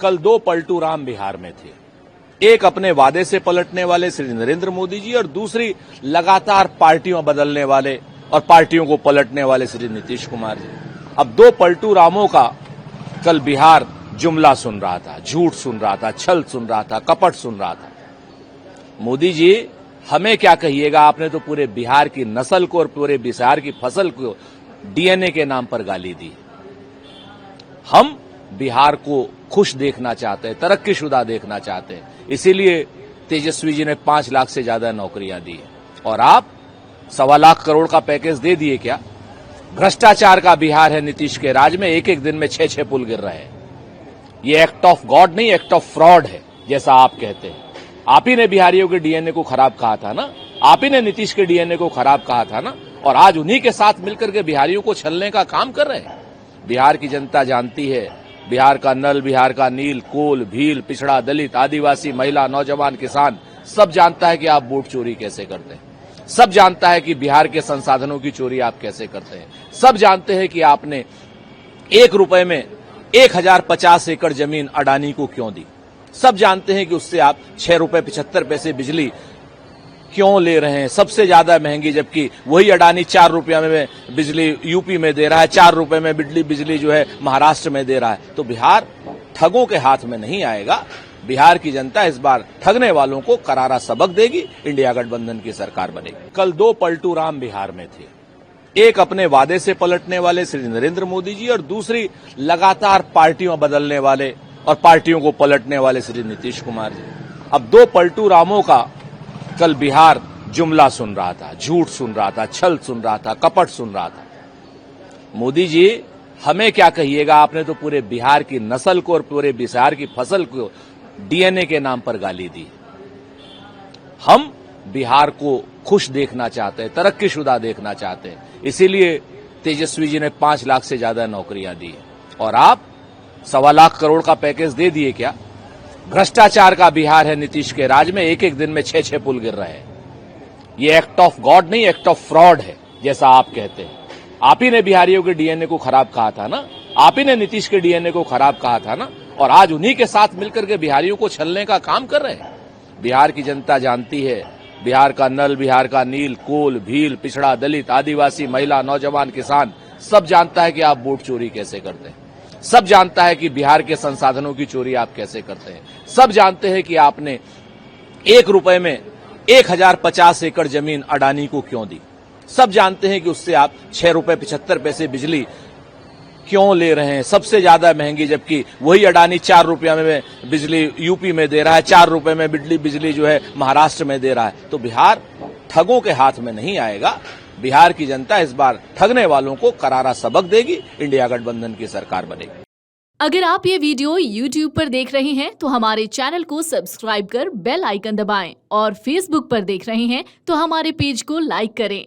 कल दो पलटू राम बिहार में थे। एक अपने वादे से पलटने वाले श्री नरेंद्र मोदी जी और दूसरी लगातार पार्टियों बदलने वाले और पार्टियों को पलटने वाले श्री नीतीश कुमार जी। अब दो पलटू रामों का कल बिहार जुमला सुन रहा था, झूठ सुन रहा था, छल सुन रहा था, कपट सुन रहा था। मोदी जी हमें क्या कहिएगा, आपने तो पूरे बिहार की नस्ल को और पूरे बिहार की फसल को डीएनए के नाम पर गाली दी। हम बिहार को खुश देखना चाहते हैं, तरक्कीशुदा देखना चाहते हैं, इसीलिए तेजस्वी जी ने 5 लाख से ज्यादा नौकरियां दी और आप 1.25 लाख करोड़ का पैकेज दे दिए क्या? भ्रष्टाचार का बिहार है नीतीश के राज में, एक एक दिन में 6-6 पुल गिर रहे हैं। ये एक्ट ऑफ गॉड नहीं, एक्ट ऑफ फ्रॉड है, जैसा आप कहते हैं। आप ही ने बिहारियों के डीएनए को खराब कहा था ना, आप ही ने नीतीश के डीएनए को खराब कहा था ना, और आज उन्हीं के साथ मिलकर के बिहारियों को छलने का काम कर रहे हैं। बिहार की जनता जानती है, बिहार का नल, बिहार का नील, कोल, भील, पिछड़ा, दलित, आदिवासी, महिला, नौजवान, किसान सब जानता है कि आप वोट चोरी कैसे करते हैं। सब जानता है कि बिहार के संसाधनों की चोरी आप कैसे करते हैं। सब जानते हैं कि आपने 1 रुपए में 1050 एकड़ जमीन अडानी को क्यों दी। सब जानते हैं कि उससे आप 6 रुपए 75 पैसे बिजली क्यों ले रहे हैं, सबसे ज्यादा महंगी, जबकि वही अडानी 4 रुपया में बिजली यूपी में दे रहा है, 4 रुपए में बिजली जो है महाराष्ट्र में दे रहा है। तो बिहार ठगों के हाथ में नहीं आएगा। बिहार की जनता इस बार ठगने वालों को करारा सबक देगी, इंडिया गठबंधन की सरकार बनेगी। कल दो पलटू राम बिहार में थे। एक अपने वादे से पलटने वाले श्री नरेंद्र मोदी जी और दूसरी लगातार पार्टियों बदलने वाले और पार्टियों को पलटने वाले श्री नीतीश कुमार जी। अब दो पलटू रामों का कल बिहार जुमला सुन रहा था, झूठ सुन रहा था, छल सुन रहा था, कपट सुन रहा था। मोदी जी हमें क्या कहिएगा, आपने तो पूरे बिहार की नस्ल को और पूरे बिहार की फसल को डीएनए के नाम पर गाली दी। हम बिहार को खुश देखना चाहते हैं, तरक्कीशुदा देखना चाहते हैं, इसीलिए तेजस्वी जी ने 5 लाख से ज्यादा नौकरियां दी और आप 1.25 लाख करोड़ का पैकेज दे दिए क्या? भ्रष्टाचार का बिहार है नीतीश के राज में, एक एक दिन में 6-6 पुल गिर रहे हैं। ये एक्ट ऑफ गॉड नहीं, एक्ट ऑफ फ्रॉड है, जैसा आप कहते हैं। आप ही ने बिहारियों के डीएनए को खराब कहा था ना, आप ही ने नीतीश के डीएनए को खराब कहा था ना, और आज उन्हीं के साथ मिलकर के बिहारियों को छलने का काम कर रहे हैं। बिहार की जनता जानती है, बिहार का नल, बिहार का नील, कोल, भील, पिछड़ा, दलित, आदिवासी, महिला, नौजवान, किसान सब जानता है कि आप वोट चोरी कैसे करते हैं। सब जानता है कि बिहार के संसाधनों की चोरी आप कैसे करते हैं। सब जानते हैं कि आपने 1 रुपए में 1050 एकड़ जमीन अडानी को क्यों दी। सब जानते हैं कि उससे आप 6 रुपए 75 पैसे बिजली क्यों ले रहे हैं, सबसे ज्यादा महंगी, जबकि वही अडानी 4 रुपया में बिजली यूपी में दे रहा है, 4 रुपए में बिजली जो है महाराष्ट्र में दे रहा है। तो बिहार ठगों के हाथ में नहीं आएगा। बिहार की जनता इस बार ठगने वालों को करारा सबक देगी, इंडिया गठबंधन की सरकार बनेगी। अगर आप ये वीडियो YouTube पर देख रहे हैं तो हमारे चैनल को सब्सक्राइब कर बेल आइकन दबाएं और Facebook पर देख रहे हैं तो हमारे पेज को लाइक करें।